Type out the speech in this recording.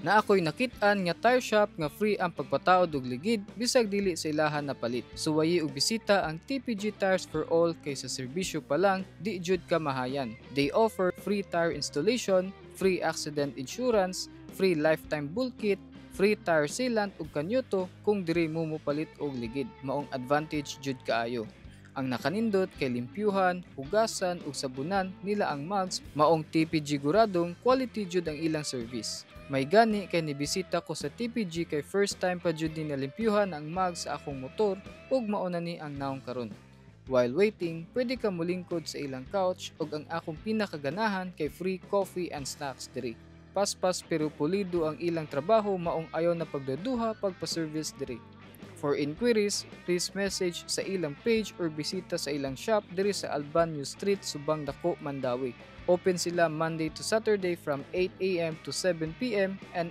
Na ako'y nakit-an nga tire shop nga free ang pagpataod og ligid bisag dili sa ilahan na palit. Suwayi og bisita ang TPG Tires for All kay sa serbisyo pa lang di jud ka mahayan. They offer free tire installation, free accident insurance, free lifetime bull kit, free tire sealant ug kanyuto kung diri mo mopalit og ligid. Maong advantage jud kaayo. Ang nakanindot kay limpyuhan, hugasan ug sabunan nila ang mugs, maong TPG guradong quality jud ang ilang service. May gani kay nibisita ko sa TPG kay first time pa jud ni nalimpyuhan ang mugs sa akong motor ug mao na ni ang naong karon. While waiting, pwede ka mulingkod sa ilang couch ug ang akong pinakaganahan kay free coffee and snacks diri. Paspas pero pulido ang ilang trabaho maong ayon na pagdaduha pagpa-service diri. For inquiries, please message sa ilang page or bisita sa ilang shop diri sa Albanyo Street, Subang Dako, Mandawi. Open sila Monday to Saturday from 8 a.m. to 7 p.m. and